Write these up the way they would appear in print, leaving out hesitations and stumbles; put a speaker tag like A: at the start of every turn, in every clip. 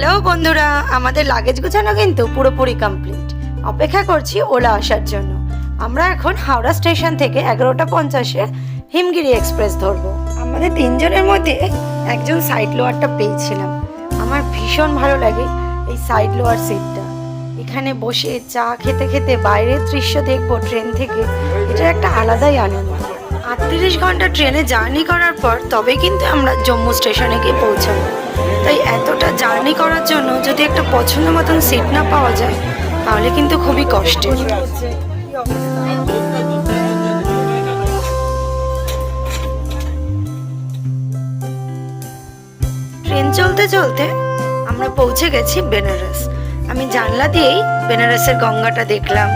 A: Hello বন্ধুরা, আমাদের luggage গোছানো কিন্তু পুরোপুরি কমপ্লিট। অপেক্ষা করছি ওলা আসার জন্য। আমরা এখন হাওড়া স্টেশন থেকে 11:50-এ হিমগিরি এক্সপ্রেস ধরবো। আমাদের তিনজনের মধ্যে একজন সাইড লোয়ারটা পেয়েছিলাম। আমার ভীষণ ভালো লাগে এই সাইড লোয়ার সিটটা। এখানে বসে চা খেতে খেতে বাইরের দৃশ্য দেখবো ট্রেন থেকে, এটা একটা আলাদাই আনন্দ। 38 ঘন্টা ট্রেনে জার্নি করার পর তবে কিন্তু আমরা জম্মু স্টেশনে গিয়ে পৌঁছাবো। তাই এতটা জার্নি করার জন্য যদি একটা পছন্দ মতন সিট না পাওয়া যায় তাহলে কিন্তু খুবই কষ্টের। ট্রেন চলতে চলতে আমরা পৌঁছে গেছি বেনারস। আমি জানলা দিয়েই বেনারসের গঙ্গাটা দেখলাম,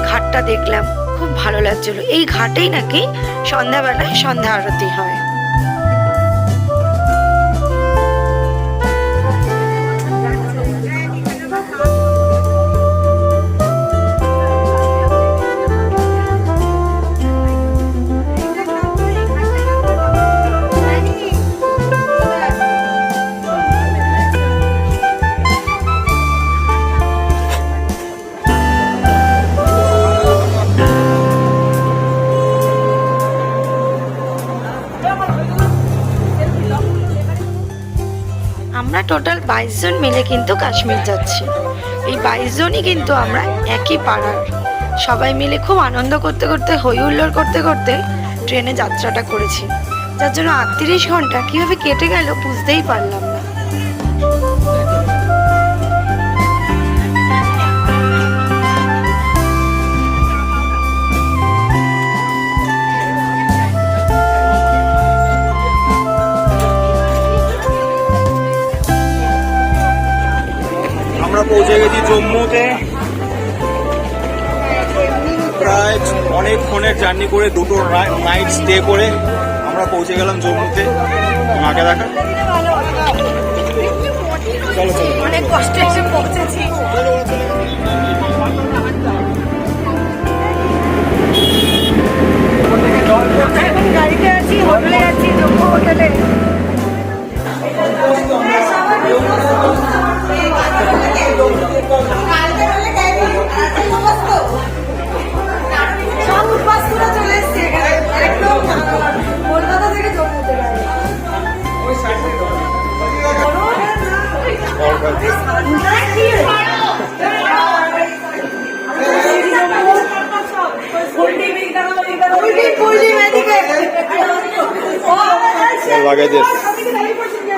A: ঘাটটা দেখলাম, খুব ভালো লাগছিল। এই ঘাটেই নাকি সন্ধ্যাবেলায় সন্ধ্যা আরতি হয়। আমরা টোটাল 22 জন মিলে কিন্তু কাশ্মীর যাচ্ছি। এই 22 জনই কিন্তু আমরা একই পাড়ার। সবাই মিলে খুব আনন্দ করতে করতে, হই হুল্লোড় করতে করতে ট্রেনে যাত্রাটা করেছি, যার জন্য 38 ঘন্টা কীভাবে কেটে গেল বুঝতেই পারলাম না।
B: আমরা পৌঁছে গেছি জম্মুতে। প্রায় অনেকক্ষণের জার্নি করে, দুটো নাইট স্টে করে আমরা পৌঁছে গেলাম জম্মুতে। মাকে দেখা, চলো চলো,
A: অনেক কষ্টে এসে পৌঁছেছি। এখন গাড়িতে আছি, হোটেলে আছি, জম্মু হোটেলে।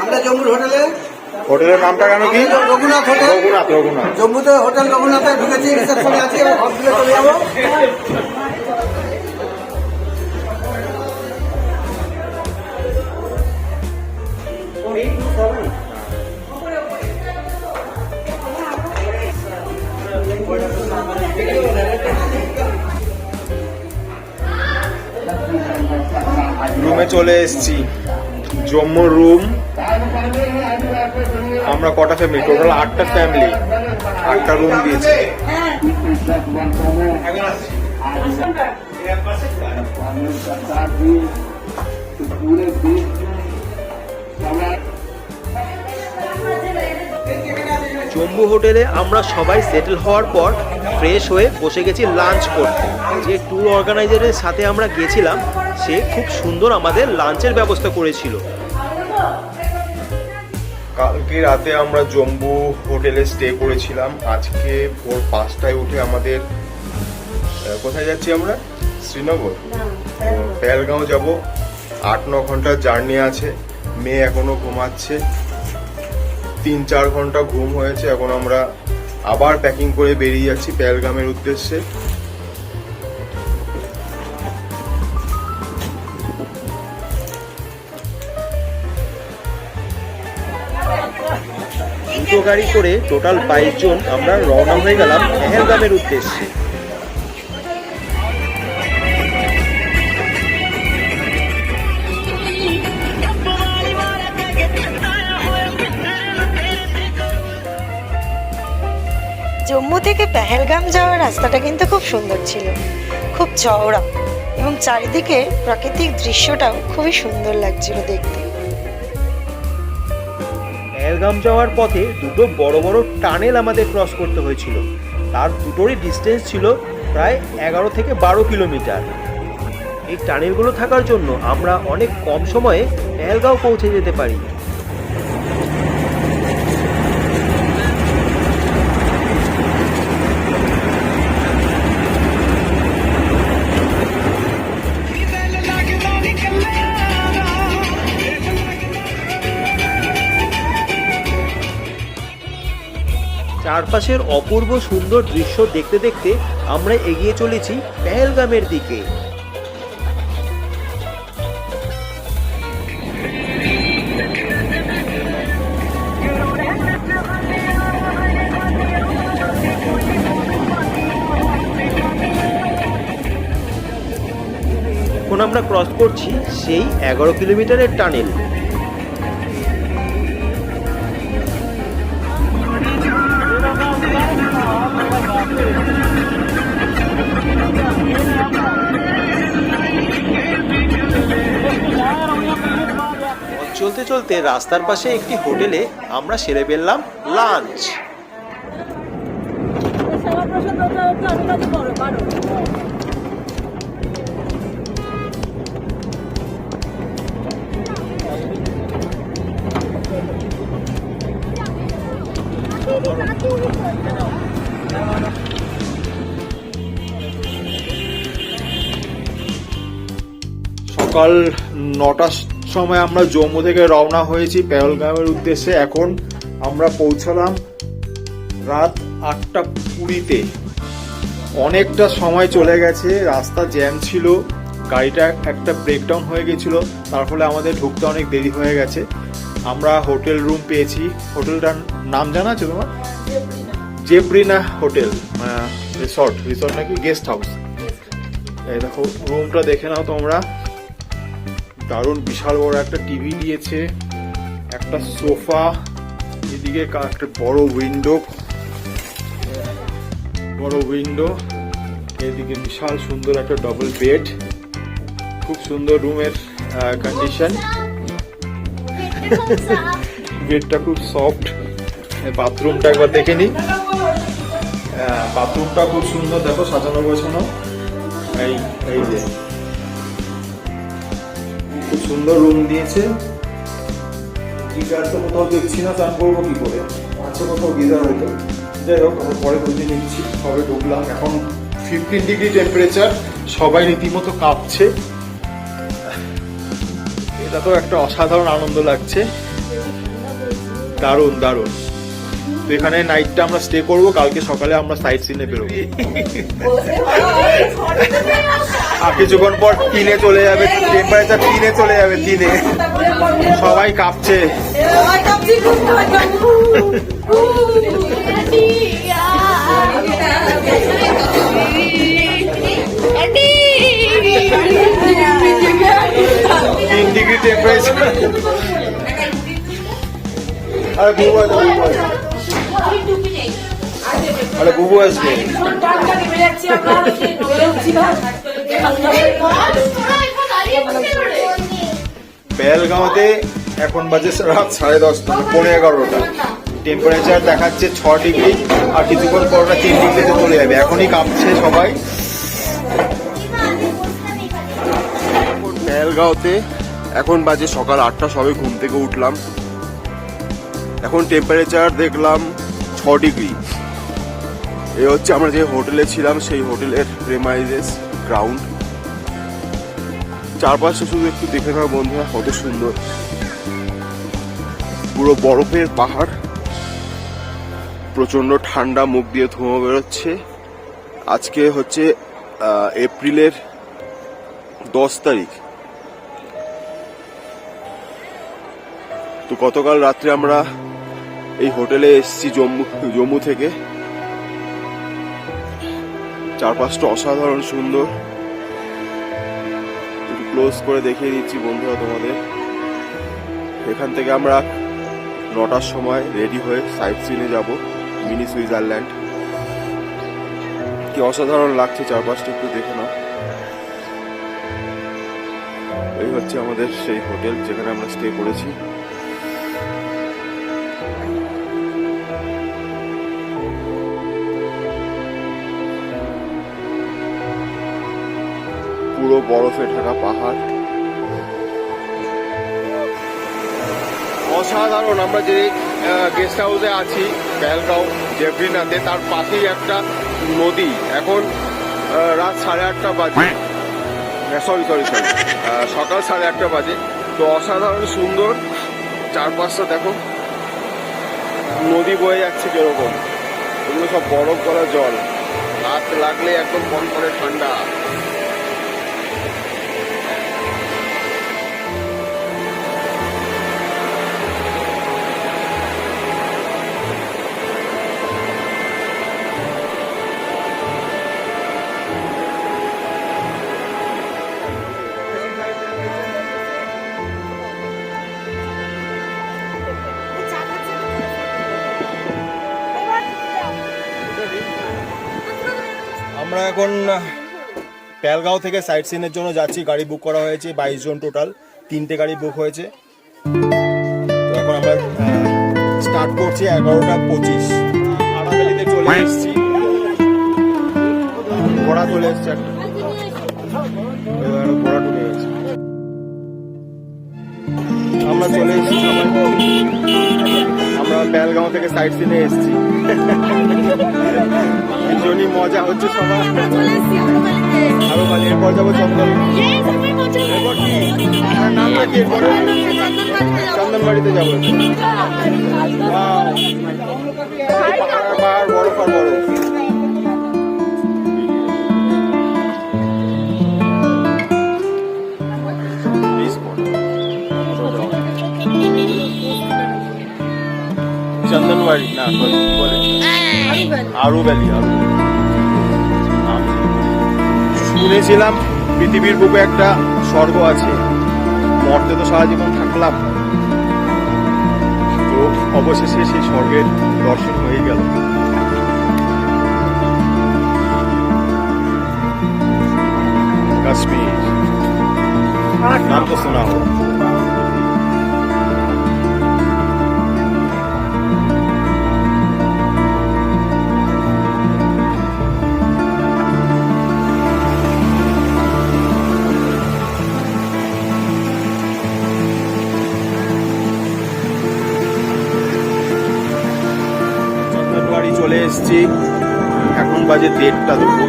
C: আমরা জম্মুর
B: হোটেলের নামটা কেন কি?
C: রঘুনাথ হোটেল।
B: রঘুনাথ
C: জম্মুতে হোটেল রঘুনাথে ঢুকেছি, রিসেপশনে আছি, এবার হসপিটালে চলে যাবো।
B: রুমে চলে এসেছি, জম্মুর রুম। আমরা কটা ফ্যামিলি? টোটাল 8টা ফ্যামিলি, 8টা রুম দিয়েছে।
D: জম্মু হোটেলে আমরা সবাই সেটেল হওয়ার পর ফ্রেশ হয়ে বসে গেছি লাঞ্চ করতে। যে ট্যুর অর্গানাইজারের সাথে আমরা গেছিলাম সে খুব সুন্দর আমাদের লাঞ্চের ব্যবস্থা করেছিল।
B: কালকে রাতে আমরা জম্মু হোটেলে স্টে করেছিলাম। আজকে ভোর 5টায় উঠে আমাদের কোথায় যাচ্ছি আমরা? শ্রীনগর, পেহেলগাঁও যাব। 8-9 ঘন্টার জার্নি আছে। মেয়ে এখনো ঘুমাচ্ছে, 3-4 ঘন্টা ঘুম হয়েছে। এখন আমরা আবার প্যাকিং করে বেরিয়ে যাচ্ছি পেহেলগামের উদ্দেশ্যে।
D: দুটো গাড়ি করে টোটাল 22 জন আমরা রওনা হয়ে গেলাম পেহেলগামের উদ্দেশ্যে।
A: জম্মু থেকে পেহেলগাম যাওয়ার রাস্তাটা কিন্তু খুব সুন্দর ছিল, খুব চওড়া, এবং চারিদিকে প্রাকৃতিক দৃশ্যটাও খুবই সুন্দর লাগছিল দেখতে।
D: পেহেলগাম যাওয়ার পথে দুটো বড় বড় টানেল আমাদের ক্রস করতে হয়েছিল। তার দুটোরই ডিস্টেন্স ছিল প্রায় 11 থেকে 12 কিলোমিটার। এই টানেলগুলো থাকার জন্য আমরা অনেক কম সময়ে পেহেলগাঁও পৌঁছে যেতে পারি। চারপাশের অপূর্ব সুন্দর দৃশ্য দেখতে দেখতে আমরা এগিয়ে চলেছি পেহেলগামের দিকে। এখন আমরা ক্রস করছি সেই 11 কিলোমিটারের টানেল। চলতে চলতে রাস্তার পাশে একটি হোটেলে আমরা সেরে ফেললাম লাঞ্চ।
B: সকাল 9টার সময় আমরা জম্মু থেকে রওনা হয়েছি পেহেলগামের উদ্দেশ্যে। এখন আমরা পৌঁছলাম রাত 8:20-তে। অনেকটা সময় চলে গেছে, রাস্তা জ্যাম ছিল, গাড়িটা একটা ব্রেকডাউন হয়ে গেছিল, তার ফলে আমাদের ঢুকতে অনেক দেরি হয়ে গেছে। আমরা হোটেল রুম পেয়েছি। হোটেলটার নাম জানা আছে তোমার? জেব্রিনা হোটেল, রিসর্ট নাকি গেস্ট হাউস। এই দেখো রুমটা দেখে নাও তোমরা। দারুণ বিশাল বড় একটা টিভি দিয়েছে, একটা সোফা, এদিকে একটা বড় উইন্ডো, এদিকে বিশাল সুন্দর একটা ডবল বেড। খুব সুন্দর রুমের কন্ডিশন, বেডটা খুব সফট। বাথরুমটা একবার দেখে নি, বাথরুমটা খুব সুন্দর, দেখো সাজানো গোছানো। এই যে খুব সুন্দর রুম দিয়েছে। গিজার তো কোথাও দেখছি না, চান করবো কি করে? আছে কোথাও গিজার হয়তো, যাই হোক আমরা পরে বুঝে নিচ্ছি। সবে ঢুকলাম, এখন 15 ডিগ্রি টেম্পারেচার, সবাই রীতিমতো কাঁপছে। এটা তো একটা অসাধারণ আনন্দ লাগছে, দারুণ দারুণ। তো এখানে নাইটটা আমরা স্টে করবো, কালকে সকালে আমরা সাইট সিনে বেরোবো। আর কিছুক্ষণ পর 3-এ চলে যাবে, টেম্পারেচার 3-এ চলে যাবে, 3-এ। সবাই কাঁপছে। Degree temperature. আরে বুবু আসবে। পেহেলগাঁওতে এখন বাজে রাত 10:30, 11:30। টেম্পারেচার দেখাচ্ছে 6 ডিগ্রি, আর কিছুক্ষণ পর 3 ডিগ্রিতে চলে যাবে। এখনই কাঁপছে সবাই। পেহেলগাঁওতে এখন বাজে সকাল 8টা, সবে ঘুম থেকে উঠলাম। এখন টেম্পারেচার দেখলাম 6 ডিগ্রি। এই হচ্ছে আমরা যে হোটেলে ছিলাম সেই হোটেলের প্রেমাইজেস গ্রাউন্ড। চারপাশে শুধু একটু দেখে নাও বন্ধুরা, কত সুন্দর। পুরো বরফের পাহাড়, প্রচন্ড ঠান্ডা, মুখ দিয়ে ধোঁয়া বেরোচ্ছে। আজকে হচ্ছে এপ্রিলের 10 তারিখ। তো গতকাল রাত্রে আমরা এই হোটেলে এসেছি জম্মু থেকে। চারপাশটা অসাধারণ সুন্দর। একটু ক্লোজ করে দেখিয়ে দিচ্ছি বন্ধুরা তোমাদের। এখান থেকে আমরা 9টার সময় রেডি হয়ে সাইট সিনে যাব, মিনি সুইজারল্যান্ড। কি অসাধারণ লাগছে চারপাশটা, একটু দেখে নাও। এই হচ্ছে আমাদের সেই হোটেল যেখানে আমরা স্টে করেছি। বরফে ঢাকা পাহাড়, অসাধারণ। আমরা যে গেস্ট হাউসে আছি পেহেলগাঁও জেফরিনাতে, তার পাশেই একটা নদী। এখন রাত 8:30 বাজে, সরি সকাল 8:30 বাজে। তো অসাধারণ সুন্দর চারপাশটা দেখো, নদী বয়ে যাচ্ছে যেরকম, এগুলো সব বরফ করা জল, হাত লাগলে একদম কনকনে ঠান্ডা। আমরা এখন পেহেলগাঁও থেকে সাইট সিনের জন্য যাচ্ছি। গাড়ি বুক করা হয়েছে, 22 জন টোটাল, 3টে গাড়ি বুক হয়েছে। তো এখন আমরা স্টার্ট করছি 11:25। আড়াবেলিতে চলে এসেছি, ঘোড়া চলে এসছে একটা, ঘোড়া ঢুকে গেছে। আমরা চলে এসেছি, আমরা পেহেলগাঁও থেকে সাইট সিনে এসেছি। ভীষণই মজা হচ্ছে সবার। আরো ভালো, এরপর যাবো চন্দনবাড়িতে যাবো। পাহাড় বরফ আর বরফ। চন্দনবাড়ি না বলে আরু ভ্যালি। শুনেছিলাম পৃথিবীর বুকে একটা স্বর্গ আছে, মর্তে তো সারা জীবন থাকলাম, তো অবশেষে সেই স্বর্গের দর্শন হয়ে গেল। কাশ্মীর নাম তো শোনা হোক। চলে এসছি, এখন বাজে 1:30 দুপুর।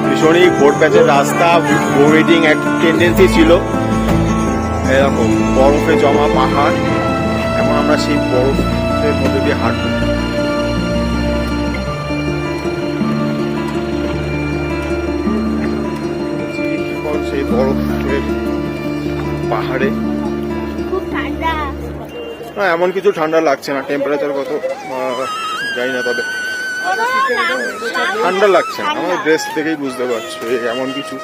B: ভীষণই ভোট প্যাচের রাস্তা, ওয়েটিং এক টেন্ডেন্সি ছিল। এরকম বরফে জমা পাহাড়, এখন আমরা সেই বরফের মধ্যে দিয়ে হাঁটব। সেই বরফের পাহাড়ে না এমন কিছু ঠান্ডা লাগছে না, টেম্পারেচার কত জানি না, তবে ঠান্ডা লাগছে না। আমার ড্রেস দেখেই বুঝতে পারছো, এমন কিছু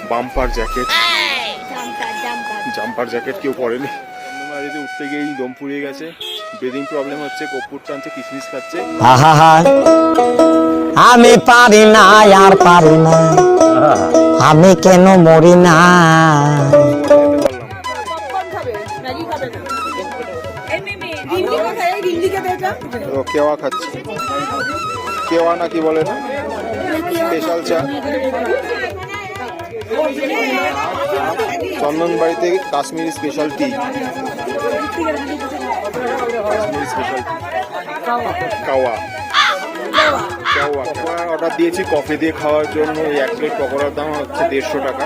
B: জাম্পার জ্যাকেট কেউ পরেনি। চন্দনবাড়িতে উঠতে গিয়েই দম ফুরিয়ে গেছে, ব্রিদিং প্রবলেম হচ্ছে, কর্পূর টানছে, কিসমিস খাচ্ছে।
E: আমি পারি না আর পারি না, আমি কেন মরি না।
B: কেওয়া খাচ্ছে, কেওয়া না কি বলে না, স্পেশাল চা। চন্দনবাড়িতে কাশ্মীরি স্পেশাল টি, কাশ্মীরি স্পেশাল কাওয়া। অর্ডার দিয়েছি কফি দিয়ে খাওয়ার জন্য। এই 1 প্লেট পকোড়ার দাম হচ্ছে 150 টাকা।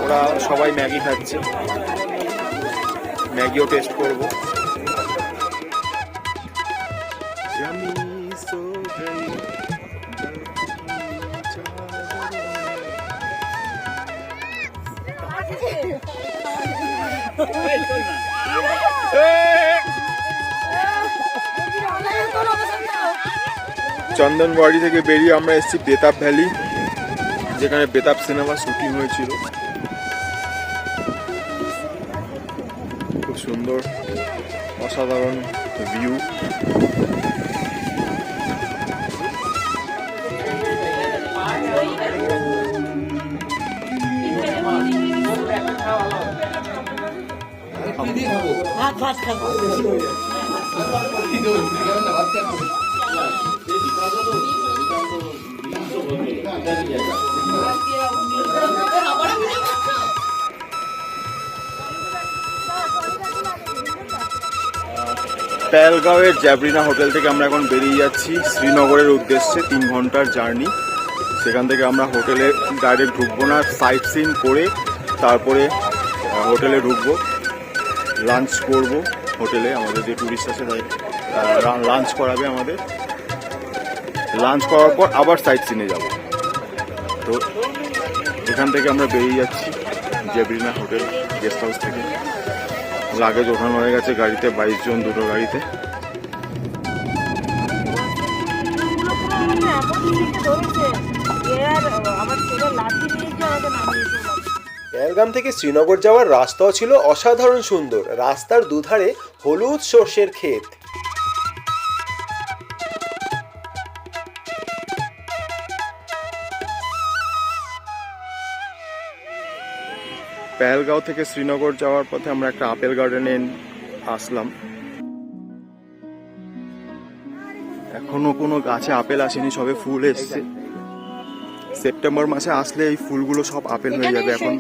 B: ওরা সবাই ম্যাগি খাচ্ছে, ম্যাগিও টেস্ট করবো। চন্দনবাড়ি থেকে বেরিয়ে আমরা এসেছি বেতাব ভ্যালি, যেখানে বেতাব সিনেমা শুটিং হয়েছিল। খুব সুন্দর অসাধারণ ভিউ। পেহেলগাঁওয়ের জ্যাবরিনা হোটেল থেকে আমরা এখন বেরিয়ে যাচ্ছি শ্রীনগরের উদ্দেশ্যে। 3 ঘন্টার জার্নি। সেখান থেকে আমরা হোটেলে ডাইরেক্ট ঢুকবো না, সাইট সিন করে তারপরে হোটেলে ঢুকবো, লাঞ্চ করব হোটেলে। আমাদের যে ট্যুরিস্ট আছে তাই লাঞ্চ করাবে আমাদের। লাঞ্চ করার পর আবার সাইট সিনে যাব। তো এখান থেকে আমরা বেরিয়ে যাচ্ছি জ্যাবরিনা হোটেল গেস্ট হাউস থেকে। লাগেজ ওঠানো হয়ে গেছে গাড়িতে, 22 জন দুটো গাড়িতে।
D: পেহেলগাম থেকে শ্রীনগর যাওয়ার রাস্তাও ছিল অসাধারণ সুন্দর। রাস্তার দুধারে হলুদ সর্ষের ক্ষেত।
B: পেহেলগাঁও থেকে শ্রীনগর যাওয়ার পথে আমরা একটা আপেল গার্ডেনে আসলাম। এখনো কোনো গাছে আপেল আসেনি, সবে ফুল এসছে। সেপ্টেম্বর মাসে আসলে এই ফুলগুলো সব আপেল হয়ে যাবে। এখন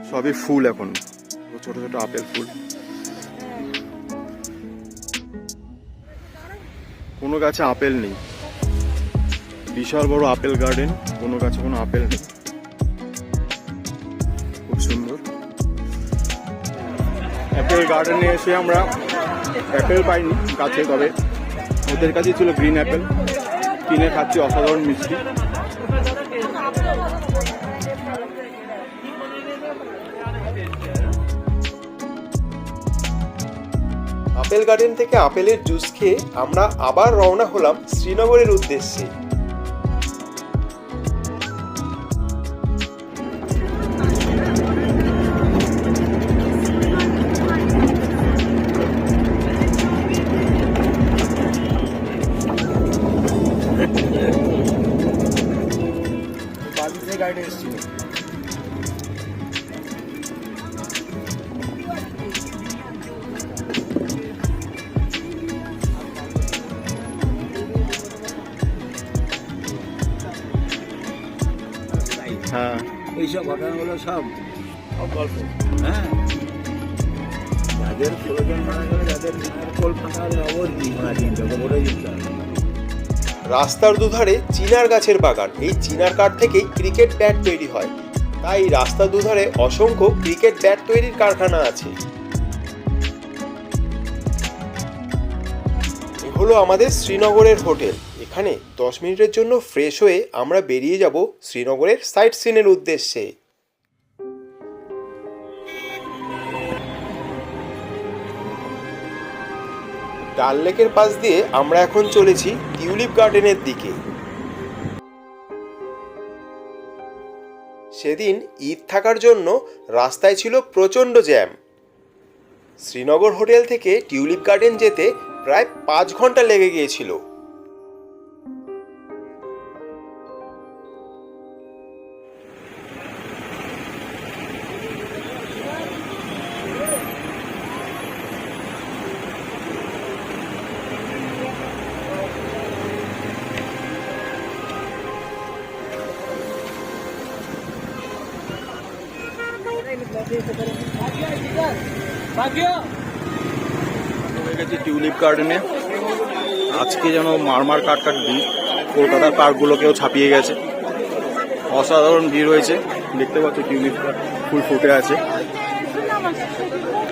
B: সবই ফুল, এখন ছোট ছোট আপেল ফুল। কোনো গাছে আপেল নেই। বিশাল বড় আপেল গার্ডেন, কোনো গাছে কোনো আপেল নেই। খুব সুন্দর। অ্যাপেল গার্ডেনে এসে আমরা অ্যাপেল পাইনি গাছে, তবে ওদের কাছে ছিল গ্রিন অ্যাপেল। কিনে খাচ্ছি, অসাধারণ মিষ্টি।
D: আপেল গার্ডেন থেকে আপেলের জুস খেয়ে আমরা আবার রওনা হলাম শ্রীনগরের উদ্দেশ্যে।
B: গাড়িটা এসেছিল। হ্যাঁ,
C: এইসব ঘটনাগুলো সব গল্প। হ্যাঁ, যাদের প্রয়োজন মারা গেলে, যাদের কলকাতার নবদ্বীপ মারা কিন্তু ওটাই জিততে হবে।
D: রাস্তার দুধারে চিনার গাছের বাগান। এই চিনার কাঠ থেকেই ক্রিকেট ব্যাট তৈরি হয়, তাই রাস্তার দুধারে অসংখ্য ক্রিকেট ব্যাট তৈরির কারখানা আছে। এ হলো আমাদের শ্রীনগরের হোটেল। এখানে 10 মিনিটের জন্য ফ্রেশ হয়ে আমরা বেরিয়ে যাব শ্রীনগরের সাইট সিনের উদ্দেশ্যে। ডাল লেকের পাশ দিয়ে আমরা এখন চলেছি টিউলিপ গার্ডেনের দিকে। সেদিন ঈদ থাকার জন্য রাস্তায় ছিল প্রচণ্ড জ্যাম। শ্রীনগর হোটেল থেকে টিউলিপ গার্ডেন যেতে প্রায় 5 ঘন্টা লেগে গিয়েছিল।
B: টিউলিপ গার্ডেনে আজকে যেন মারমার কাট ভিড়। কলকাতার পার্কগুলোকেও ছাপিয়ে গেছে। অসাধারণ ভিড় হয়েছে। দেখতে পাচ্ছ টিউলিপ ফুল ফুটে আছে,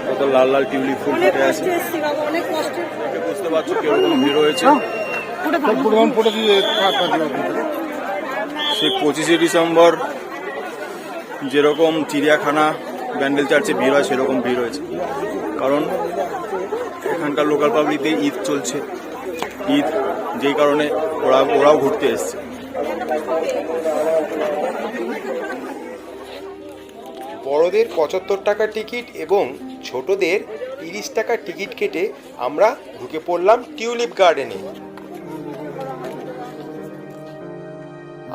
B: কত লাল লাল টিউলিপ ফুল ফুটে আছে। বুঝতে পারছো কিরকম ভিড় হয়েছে। সেই 25শে ডিসেম্বর যেরকম চিড়িয়াখানা ব্যান্ডেল চার্চে ভিড় হয়, সেরকম ভিড় হয়েছে। কারণ এখানকার লোকাল পাবলিকতে ঈদ চলছে, ঈদ যেই কারণে ওরাও ঘুরতে এসছে।
D: বড়দের 75 টাকা টিকিট এবং ছোটদের 30 টাকা টিকিট কেটে আমরা ঢুকে পড়লাম টিউলিপ গার্ডেনে।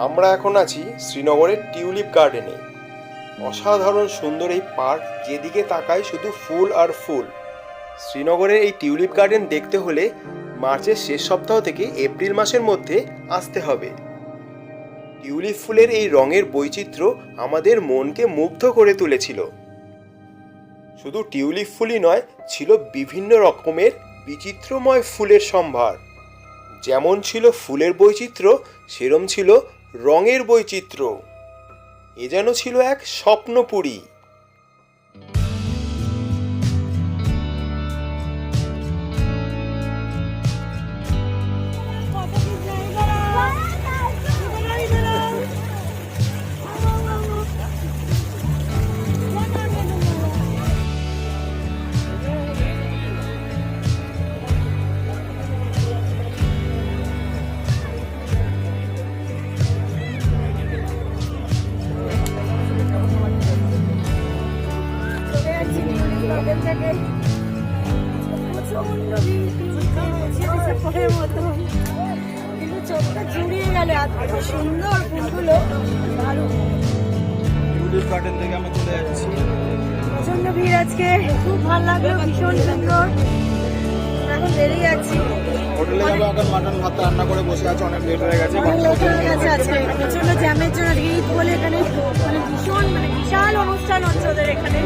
D: আমরা এখন আছি শ্রীনগরের টিউলিপ গার্ডেনে। অসাধারণ সুন্দর এই পার্ক, যেদিকে তাকায় শুধু ফুল আর ফুল। শ্রীনগরের এই টিউলিপ গার্ডেন দেখতে হলে মার্চের শেষ সপ্তাহ থেকে এপ্রিল মাসের মধ্যে আসতে হবে।
B: টিউলিপ ফুলের এই রঙের বৈচিত্র্য আমাদের মনকে মুগ্ধ করে তুলেছিল। শুধু টিউলিপ ফুলই নয়, ছিল বিভিন্ন রকমের বিচিত্রময় ফুলের সম্ভার। যেমন ছিল ফুলের বৈচিত্র্য, সেরম ছিল রঙের বৈচিত্র্য। এ যেন ছিল এক স্বপ্নপুরী।
A: চোখটা জুড়িয়ে গেল, এত সুন্দর ফুলগুলো, দারুণ।
C: টুলিপ গার্ডেন থেকে আমরা চলে যাচ্ছি।
A: প্রচন্ড ভিড় আজকে, খুব ভালো লাগলো, ভীষণ সুন্দর। এখন বেরিয়ে যাচ্ছি,
C: হোটেলে যাবো, এখন মাটন ভাত রান্না করে বসে আছে, অনেক লেট হয়ে গেছে।
A: অনেক লেট হয়ে গেছে আজকে, প্রচন্ড জ্যামের জন্য। ঈদ বলে এখানে ভীষণ বিশাল অনুষ্ঠান হচ্ছে ওদের এখানে,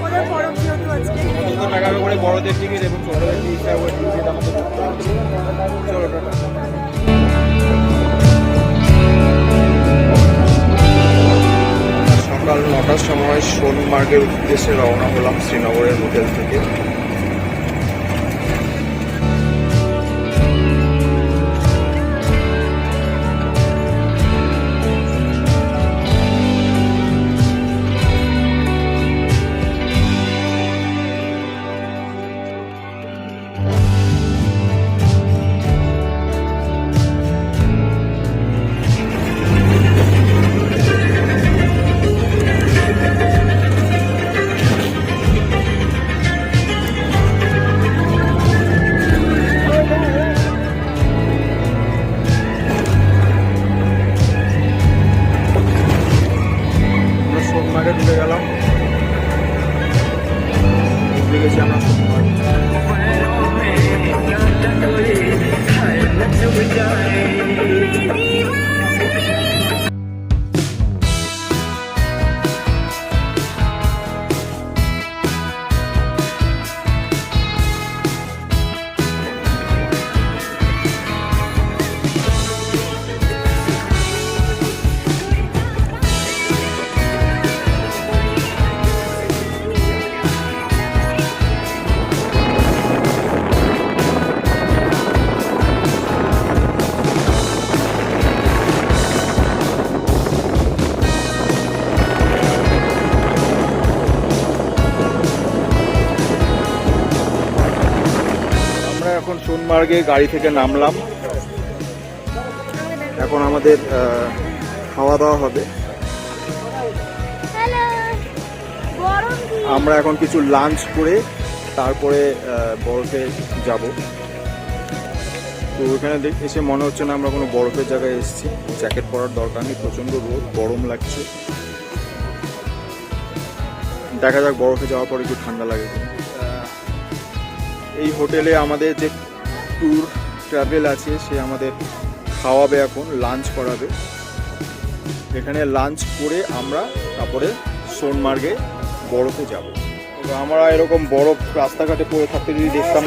A: ওদের পরব যেহেতু আজকে।
C: তো টাকা করে বড়দের টিকিট এবং ছোটদের টিকিট আমাদের করতে হচ্ছে। চলো টাটা। সকাল 9টার সময় সোনমার্গের উদ্দেশ্যে রওনা হলাম শ্রীনগরের হোটেল থেকে। সোনমার্গে ঢুকে গেলাম, ঢুকে গেছি আমরা সোনমার্গ। এখন সোনমার্গে গাড়ি থেকে নামলাম, এখন আমাদের খাওয়া দাওয়া হবে। আমরা এখন কিছু লাঞ্চ করে তারপরে বরফে যাব। তো ওখানে এসে মনে হচ্ছে না আমরা কোনো বরফের জায়গায় এসেছি। জ্যাকেট পরার দরকার নেই, প্রচণ্ড রোদ, গরম লাগছে। দেখা যাক বরফে যাওয়ার পরে একটু ঠান্ডা লাগে। এই হোটেলে আমাদের যে ট্যুর ট্রাভেল আছে সে আমাদের খাওয়াবে, এখন লাঞ্চ করাবে। এখানে লাঞ্চ করে আমরা তারপরে সোনমার্গে বরফে যাব। আমরা এরকম বরফ রাস্তাঘাটে পড়ে থাকতে যদি দেখতাম,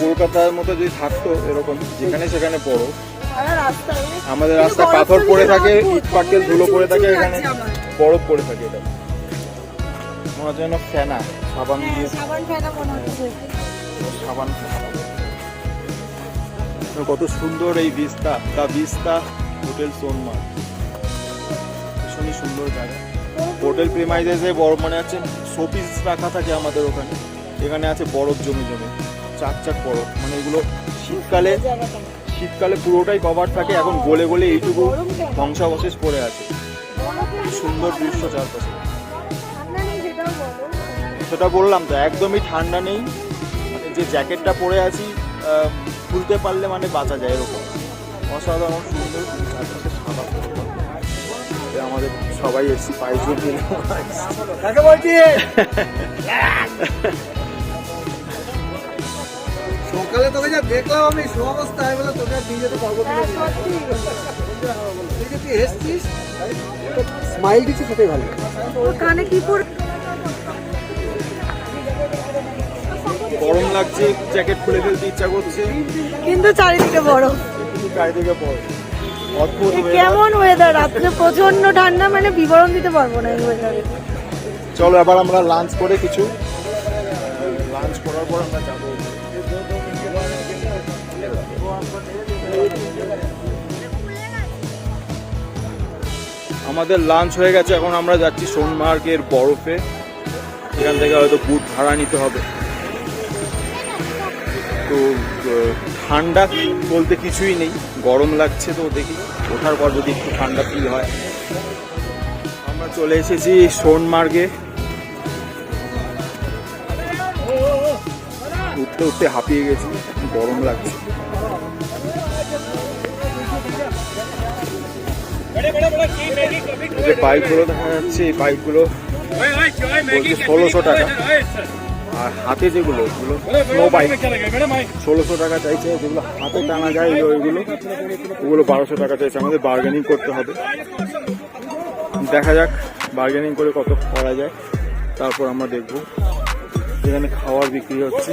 C: কলকাতার মতো যদি থাকতো এরকম যেখানে সেখানে বরফ, আমাদের রাস্তায় পাথর পড়ে থাকে, ইট পাটকেল ধুলো পড়ে থাকে, এখানে বরফ পড়ে থাকে। এটা মনে হচ্ছে যেন ফেনা, সাবান দিয়ে সাবান। কত সুন্দর এই ভিস্তা, দা ভিস্তা হোটেল সোনমার্গ, ভীষণই সুন্দর জায়গা। হোটেল প্রিমাইজেসে বরফ মানে আছে শোপিস রাখা থাকে আমাদের ওখানে, এখানে আছে বরফ জমে জমে, চাক চাক বরফ। মানে এগুলো শীতকালে পুরোটাই কভার থাকে, এখন গলে গলে এইটুকু ধ্বংসাবশেষ পড়ে আছে। সুন্দর দৃশ্য চারপাশে। সেটা বললাম তো, একদমই ঠান্ডা নেই। মানে যে জ্যাকেটটা পরে আছি খুলতে পারলে মানে বাঁচা যায়, এরকম অসাধারণ সুন্দর। আমাদের সবাই এসছি পাইজুর দিনে।
F: সকালে তোকে যা
C: দেখলাম আমি অবস্থায় বলে তোকে দিয়ে যেতে পারবো না। তুই এসছিস স্মাইল দিচ্ছিস সেটাই ভালো।
A: কানে কি পরে
C: গরম লাগছে, জ্যাকেট খুলে ফেলতে ইচ্ছা করছে,
A: কিন্তু চারিদিকে বরফ।
C: চারিদিকে বরফ। অদ্ভুত weather।
A: কেমন ওয়েদার, রাত্রে প্রচন্ড ঠান্ডা, মানে বিবরণ দিতে পারবো না এই ওয়েদারে।
C: চলো এবার আমরা লাঞ্চ করে কিছু লাঞ্চ করার পর আমরা যাবো। আমাদের লাঞ্চ হয়ে গেছে, এখন আমরা যাচ্ছি সোনমার্গের বরফে। এখান থেকে হয়তো বুট ভাড়া নিতে হবে। তো ঠান্ডা বলতে কিছুই নেই, গরম লাগছে, তো দেখি ওঠার পর যদি একটু ঠান্ডা ফিল হয়। আমরা চলে এসেছি সোনমার্গে। উঠতে উঠতে হাঁপিয়ে গেছি, গরম লাগছে। এই যে বাইকগুলো দেখা যাচ্ছে, এই বাইকগুলো বলছে 1600 টাকা, আর হাতে যেগুলো ওগুলো স্নো বাইক 1600 টাকা চাইছে। যেগুলো হাতে টানা যায় ওইগুলো, ওগুলো 1200 টাকা চাইছে। আমাদের বার্গেনিং করতে হবে, দেখা যাক বার্গেনিং করে কত করা যায়, তারপর আমরা দেখবো। এখানে খাবার বিক্রি হচ্ছে।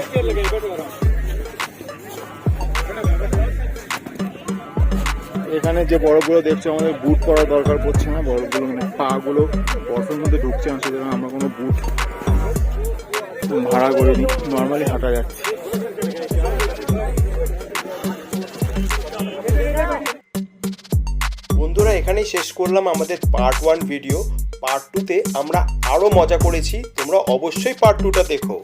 C: এখানে যে বরফগুলো দেখছো, আমাদের বুট পরার দরকার পড়ছে না। বরফগুলো মানে পাগুলো বরফের মধ্যে ঢুকছে না, সেজন্য আমরা কোনো বুট ভাড়া করে নিই, নর্মালি হাঁটা যাচ্ছে।
D: বন্ধুরা, এখানেই শেষ করলাম আমাদের পার্ট 1 ভিডিও। পার্ট 2তে আমরা আরো মজা করেছি, তোমরা অবশ্যই পার্ট 2টা দেখো।